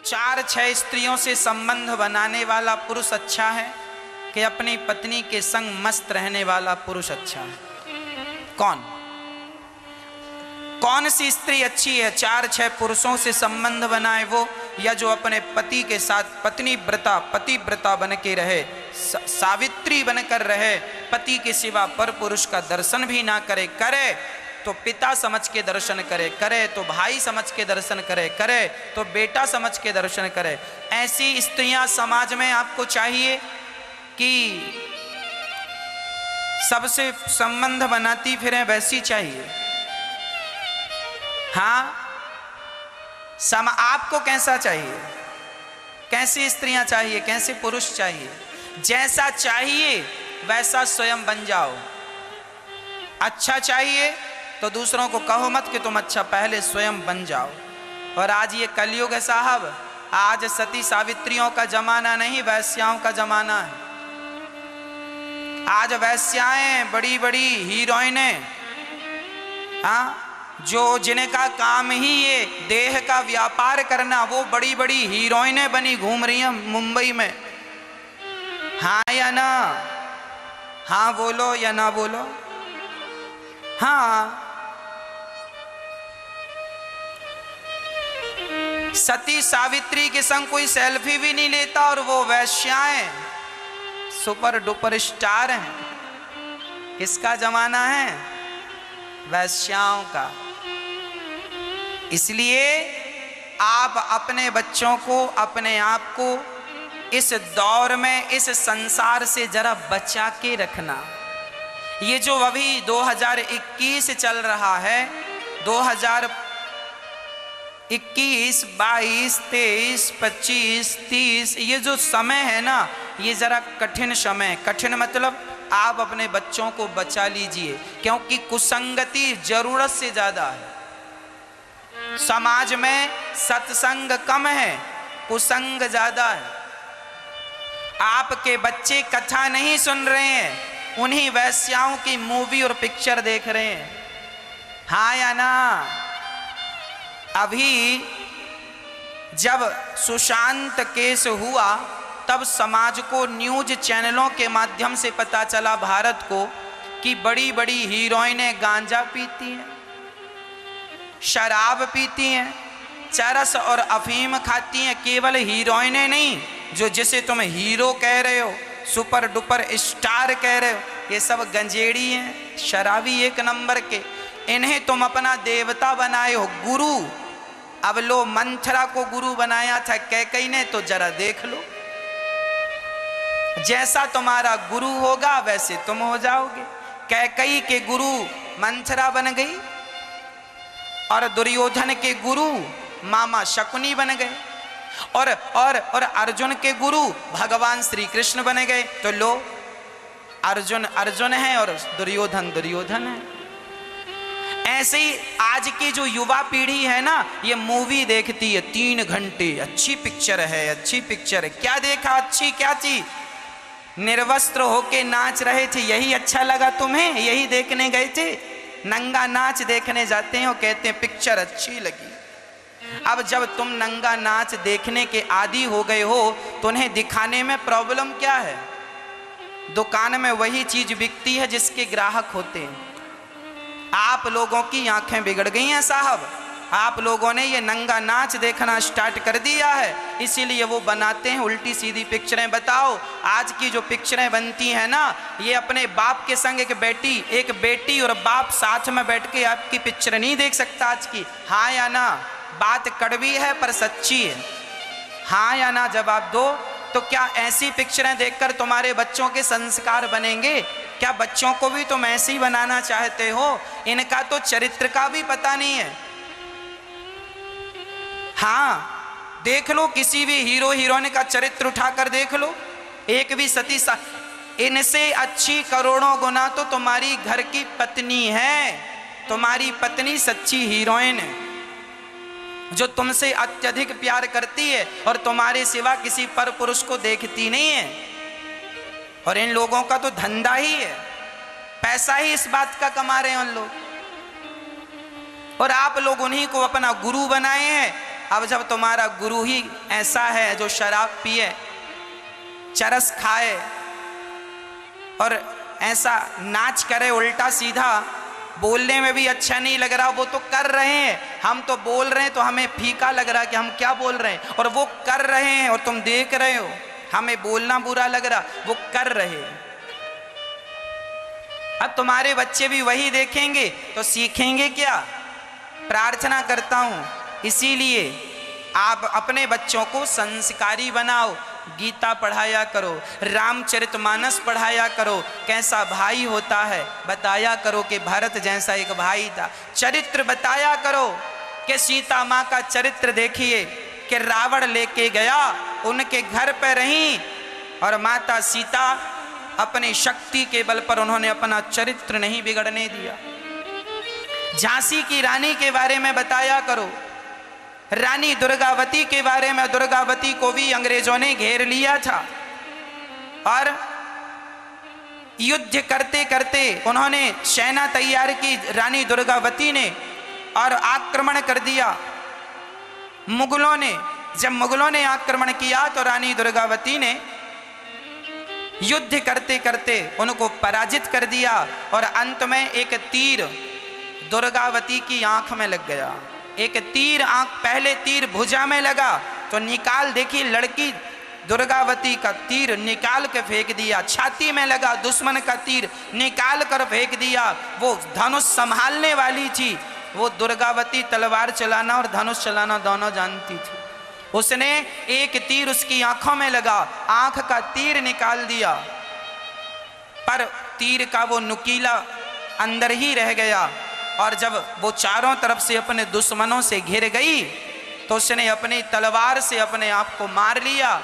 4-6 स्त्रियों से संबंध बनाने वाला पुरुष अच्छा है कि अपनी पत्नी के संग मस्त रहने वाला पुरुष अच्छा है? कौन सी स्त्री अच्छी है? 4-6 पुरुषों से संबंध बनाए वो, या जो अपने पति के साथ पतिव्रता बन के रहे, सावित्री बनकर रहे, पति के सिवा पर पुरुष का दर्शन भी ना करे, करे तो पिता समझ के दर्शन करे, करे तो भाई समझ के दर्शन करे, करे तो बेटा समझ के दर्शन करे। ऐसी स्त्रियां समाज में आपको चाहिए कि सबसे संबंध बनाती फिरें, वैसी चाहिए? हाँ, आपको कैसा चाहिए? कैसी स्त्रियां चाहिए? कैसे पुरुष चाहिए? जैसा चाहिए वैसा स्वयं बन जाओ। अच्छा चाहिए तो दूसरों को कहो मत कि तुम अच्छा, पहले स्वयं बन जाओ। और आज ये कलयुग है साहब, आज सती सावित्रियों का जमाना नहीं, वैश्याओं का जमाना है। आज वैश्याएं बड़ी बड़ी हीरोइनें, हाँ, जो जिनका काम ही ये देह का व्यापार करना, वो बड़ी बड़ी हीरोइनें बनी घूम रही हैं मुंबई में। हाँ या ना? हाँ बोलो या ना बोलो? हाँ, सती सावित्री के संग कोई सेल्फी भी नहीं लेता, और वो वैश्याएं सुपर डुपर स्टार हैं। किसका जमाना है? वैश्याओं का। इसलिए आप अपने बच्चों को, अपने आप को इस दौर में, इस संसार से जरा बचा के रखना। ये जो अभी 2021 चल रहा है, 2021, 22, 23, 25, 30, ये जो समय है ना, ये जरा कठिन समय। कठिन मतलब आप अपने बच्चों को बचा लीजिए, क्योंकि कुसंगति जरूरत से ज्यादा है। समाज में सत्संग कम है, कुसंग ज्यादा है। आपके बच्चे कथा नहीं सुन रहे हैं, उन्हीं वैश्याओं की मूवी और पिक्चर देख रहे हैं। हाँ या ना? अभी जब सुशांत केस हुआ, तब समाज को न्यूज चैनलों के माध्यम से पता चला, भारत को, कि बड़ी बड़ी हीरोइनें गांजा पीती हैं, शराब पीती हैं, चरस और अफीम खाती हैं। केवल हीरोइनें नहीं, जो जिसे तुम हीरो कह रहे हो, सुपर डुपर स्टार कह रहे हो, ये सब गंजेड़ी हैं, शराबी एक नंबर के। इन्हें तुम अपना देवता बनाए हो, गुरु। अब लो, मंथरा को गुरु बनाया था कैकई ने, तो जरा देख लो, जैसा तुम्हारा गुरु होगा वैसे तुम हो जाओगे। कैकई के गुरु मंथरा बन गई, और दुर्योधन के गुरु मामा शकुनी बन गए, और अर्जुन के गुरु भगवान श्री कृष्ण बन गए। तो लो, अर्जुन अर्जुन है और दुर्योधन दुर्योधन है। ऐसे ही आज की जो युवा पीढ़ी है ना, ये मूवी देखती है 3 घंटे, अच्छी पिक्चर है, अच्छी पिक्चर है। क्या देखा? अच्छी क्या चीज? निर्वस्त्र होके नाच रहे थे, यही अच्छा लगा तुम्हें? यही देखने गए थे? नंगा नाच देखने जाते हैं और कहते हैं पिक्चर अच्छी लगी। अब जब तुम नंगा नाच देखने के आदी हो गए हो, तो उन्हें दिखाने में प्रॉब्लम क्या है? दुकान में वही चीज बिकती है जिसके ग्राहक होते हैं। आप लोगों की आंखें बिगड़ गई हैं साहब, आप लोगों ने ये नंगा नाच देखना स्टार्ट कर दिया है, इसीलिए वो बनाते हैं उल्टी सीधी पिक्चरें। बताओ, आज की जो पिक्चरें बनती हैं ना, ये अपने बाप के संग एक बेटी और बाप साथ में बैठ के आपकी पिक्चर नहीं देख सकता आज की। हाँ या ना? बात कड़वी है पर सच्ची है। हाँ या ना जवाब दो। तो क्या ऐसी पिक्चरें देखकर तुम्हारे बच्चों के संस्कार बनेंगे? क्या बच्चों को भी तुम ऐसे ही बनाना चाहते हो? इनका तो चरित्र का भी पता नहीं है। हाँ, देख लो, किसी भी हीरो हीरोइन का चरित्र उठाकर देख लो, एक भी सती इनसे अच्छी करोड़ों गुना तो तुम्हारी घर की पत्नी है। तुम्हारी पत्नी सच्ची हीरोइन है, जो तुमसे अत्यधिक प्यार करती है और तुम्हारे सिवा किसी पर पुरुष को देखती नहीं है। और इन लोगों का तो धंधा ही है, पैसा ही इस बात का कमा रहे हैं उन लोग। और आप लोग उन्हीं को अपना गुरु बनाए हैं, अब जब तुम्हारा गुरु ही ऐसा है जो शराब पिए, चरस खाए और ऐसा नाच करे उल्टा सीधा, बोलने में भी अच्छा नहीं लग रहा, वो तो कर रहे हैं, हम तो बोल रहे हैं तो हमें फीका लग रहा है कि हम क्या बोल रहे हैं, और वो कर रहे हैं और तुम देख रहे हो, हमें बोलना बुरा लग रहा, वो कर रहे हैं। अब तुम्हारे बच्चे भी वही देखेंगे तो सीखेंगे क्या? प्रार्थना करता हूं इसीलिए आप अपने बच्चों को संस्कारी बनाओ, गीता पढ़ाया करो, रामचरितमानस पढ़ाया करो, कैसा भाई होता है बताया करो कि भरत जैसा एक भाई था, चरित्र बताया करो कि सीता माँ का चरित्र देखिए कि रावण लेके गया, उनके घर पर रही और माता सीता अपनी शक्ति के बल पर उन्होंने अपना चरित्र नहीं बिगड़ने दिया। झांसी की रानी के बारे में बताया करो, रानी दुर्गावती के बारे में, दुर्गावती को भी अंग्रेजों ने घेर लिया था और युद्ध करते करते उन्होंने सेना तैयार की रानी दुर्गावती ने और आक्रमण कर दिया मुगलों ने। जब मुगलों ने आक्रमण किया तो रानी दुर्गावती ने युद्ध करते करते उनको पराजित कर दिया और अंत में एक तीर दुर्गावती की आंख में लग गया। एक तीर पहले तीर भुजा में लगा तो निकाल, देखी लड़की दुर्गावती का तीर निकाल के फेंक दिया, छाती में लगा दुश्मन का तीर निकाल कर फेंक दिया। वो धनुष संभालने वाली थी, वो दुर्गावती तलवार चलाना और धनुष चलाना दोनों जानती थी। उसने एक तीर उसकी आंखों में लगा, आंख का तीर निकाल दिया, पर तीर का वो नुकीला अंदर ही रह गया और जब वो चारों तरफ से अपने दुश्मनों से घिर गई तो उसने अपनी तलवार से अपने आप को मार लिया।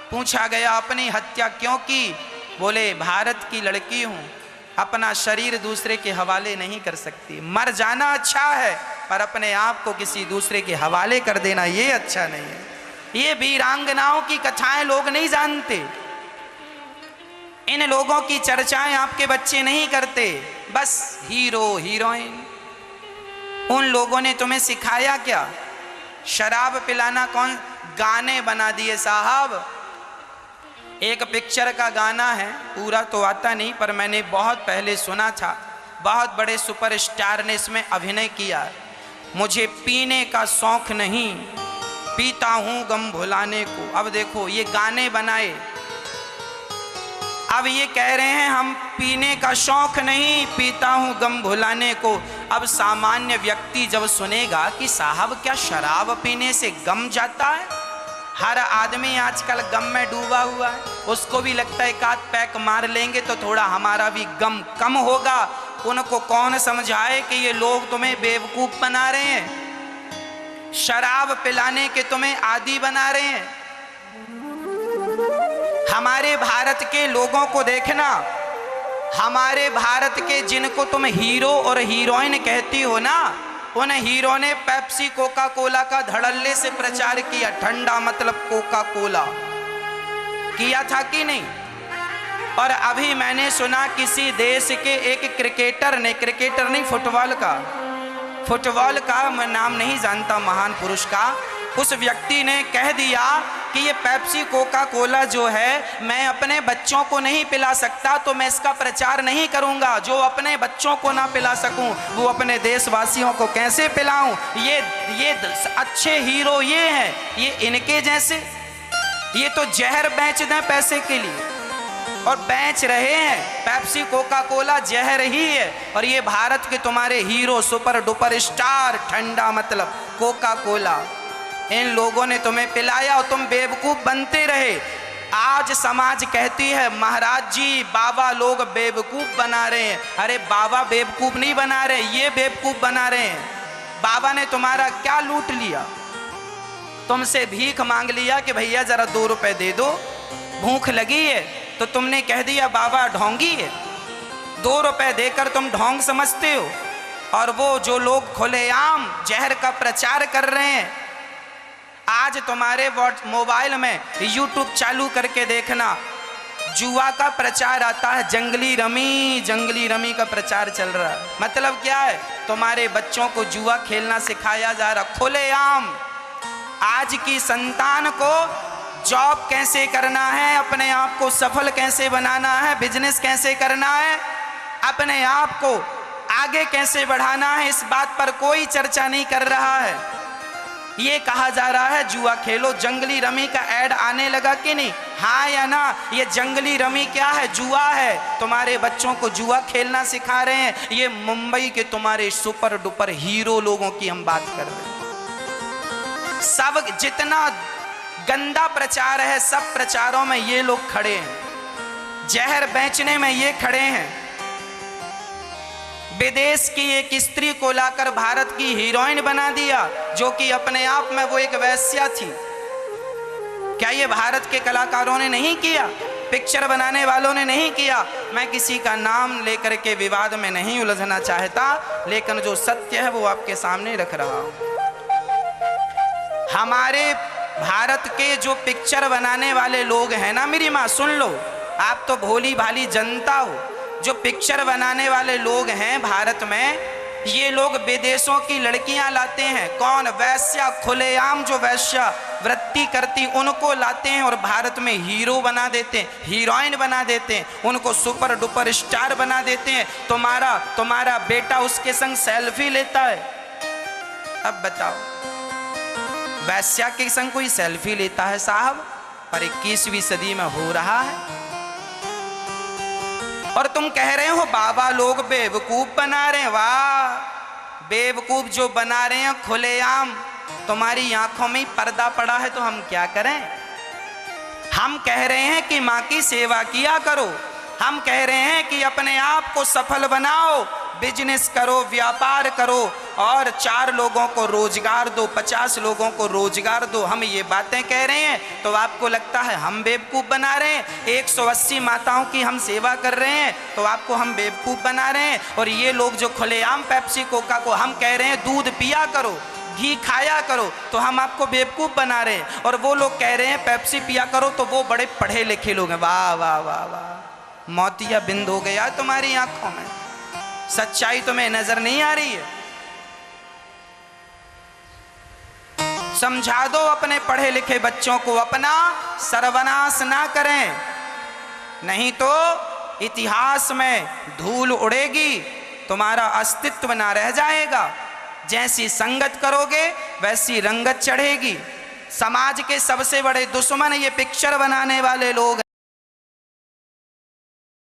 पूछा गया अपनी हत्या क्यों की? बोले भारत की लड़की हूं, अपना शरीर दूसरे के हवाले नहीं कर सकती। मर जाना अच्छा है पर अपने आप को किसी दूसरे के हवाले कर देना ये अच्छा नहीं है। ये वीरांगनाओं की कथाएं लोग नहीं जानते, इन लोगों की चर्चाएं आपके बच्चे नहीं करते, बस हीरो हीरोइन। उन लोगों ने तुम्हें सिखाया क्या? शराब पिलाना कौन? गाने बना दिए साहब। एक पिक्चर का गाना है, पूरा तो आता नहीं पर मैंने बहुत पहले सुना था, बहुत बड़े सुपरस्टार ने इसमें अभिनय किया। मुझे पीने का शौक नहीं, पीता हूं गम भुलाने को। अब देखो ये गाने बनाए, अब ये कह रहे हैं हम पीने का शौक नहीं, पीता हूं गम भुलाने को। अब सामान्य व्यक्ति जब सुनेगा कि साहब क्या शराब पीने से गम जाता है? हर आदमी आजकल गम में डूबा हुआ है, उसको भी लगता है एक आध पैक मार लेंगे तो थोड़ा हमारा भी गम कम होगा। उनको कौन समझाए कि ये लोग तुम्हें बेवकूफ बना रहे हैं, शराब पिलाने के तुम्हें आदी बना रहे हैं। हमारे भारत के लोगों को देखना, हमारे भारत के जिनको तुम हीरो और हीरोइन कहती हो ना, उन हीरो ने पेप्सी कोका कोला का धड़ल्ले से प्रचार किया। ठंडा मतलब कोका कोला किया था कि नहीं? और अभी मैंने सुना किसी देश के एक क्रिकेटर ने, क्रिकेटर नहीं फुटबॉल का मैं नाम नहीं जानता महान पुरुष का, उस व्यक्ति ने कह दिया कि ये पेप्सी कोका कोला जो है मैं अपने बच्चों को नहीं पिला सकता तो मैं इसका प्रचार नहीं करूंगा। जो अपने बच्चों को ना पिला सकूं वो अपने देशवासियों को कैसे पिलाऊं? ये अच्छे हीरो ये हैं, ये इनके जैसे, ये तो जहर बेच दें पैसे के लिए और बेच रहे हैं। पेप्सी कोका कोला जहर ही है और ये भारत के तुम्हारे हीरो सुपर डुपर स्टार ठंडा मतलब कोका कोला, इन लोगों ने तुम्हें पिलाया और तुम बेवकूफ बनते रहे। आज समाज कहती है महाराज जी बाबा लोग बेवकूफ बना रहे हैं। अरे बाबा बेवकूफ नहीं बना रहे, ये बेवकूफ बना रहे हैं। बाबा ने तुम्हारा क्या लूट लिया? तुमसे भीख मांग लिया कि भैया जरा 2 रुपए दे दो, भूख लगी है, तो तुमने कह दिया बाबा ढोंगी है। 2 रुपए देकर तुम ढोंग समझते हो। और वो जो लोग खुलेआम जहर का प्रचार कर रहे हैं, आज तुम्हारे मोबाइल में YouTube चालू करके देखना, जुआ का प्रचार आता है, जंगली रमी का प्रचार चल रहा है। मतलब क्या है? तुम्हारे बच्चों को जुआ खेलना सिखाया जा रहा खुलेआम। आज की संतान को जॉब कैसे करना है, अपने आप को सफल कैसे बनाना है, बिजनेस कैसे करना है, अपने आप को आगे कैसे बढ़ाना है, इस बात पर कोई चर्चा नहीं कर रहा है। ये कहा जा रहा है जुआ खेलो। जंगली रमी का ऐड आने लगा कि नहीं? हाँ या ना? ये जंगली रमी क्या है? जुआ है। तुम्हारे बच्चों को जुआ खेलना सिखा रहे हैं। ये मुंबई के तुम्हारे सुपर डुपर हीरो लोगों की हम बात कर रहे हैं। सब जितना गंदा प्रचार है, सब प्रचारों में ये लोग खड़े हैं। जहर बेचने में ये खड़े हैं। विदेश की एक स्त्री को लाकर भारत की हीरोइन बना दिया, जो कि अपने आप में वो एक वैश्या थी। क्या ये भारत के कलाकारों ने नहीं किया? पिक्चर बनाने वालों ने नहीं किया? मैं किसी का नाम लेकर के विवाद में नहीं उलझना चाहता, लेकिन जो सत्य है वो आपके सामने रख रहा हूं। हमारे भारत के जो पिक्चर बनाने वाले लोग हैं ना, मेरी माँ सुन लो, आप तो भोली भाली जनता हो। जो पिक्चर बनाने वाले लोग हैं भारत में, ये लोग विदेशों की लड़कियां लाते हैं। कौन? वैश्या, खुलेआम जो वैश्या वृत्ति करती उनको लाते हैं और भारत में हीरो बना देते हैं, हीरोइन बना देते हैं, उनको सुपर डुपर स्टार बना देते हैं। तुम्हारा बेटा उसके संग सेल्फी लेता है। अब बताओ, वैश्या के संग कोई सेल्फी लेता है साहब? पर 21वीं सदी में हो रहा है। और तुम कह रहे हो बाबा लोग बेवकूफ बना रहे हैं। वाह, बेवकूफ जो बना रहे हैं खुलेआम। तुम्हारी आंखों में पर्दा पड़ा है तो हम क्या करें? हम कह रहे हैं कि माँ की सेवा किया करो। हम कह रहे हैं कि अपने आप को सफल बनाओ, बिजनेस करो, व्यापार करो और 4 लोगों को रोजगार दो, 50 लोगों को रोजगार दो। हम ये बातें कह रहे हैं तो आपको लगता है हम बेवकूफ़ बना रहे हैं। 180 माताओं की हम सेवा कर रहे हैं तो आपको हम बेवकूफ़ बना रहे हैं। और ये लोग जो खुलेआम पेप्सी कोका को हम कह रहे हैं दूध पिया करो, घी खाया करो, तो हम आपको बेवकूफ़ बना रहे हैं। और वो लोग कह रहे हैं पेप्सी पिया करो तो वो बड़े पढ़े लिखे लोग हैं। वाह वाह वाह वाह, मोतिया बिंद हो गया तुम्हारी आंखों में। सच्चाई तुम्हें नजर नहीं आ रही है? समझा दो अपने पढ़े लिखे बच्चों को, अपना सर्वनाश ना करें, नहीं तो इतिहास में धूल उड़ेगी, तुम्हारा अस्तित्व ना रह जाएगा। जैसी संगत करोगे वैसी रंगत चढ़ेगी। समाज के सबसे बड़े दुश्मन ये पिक्चर बनाने वाले लोग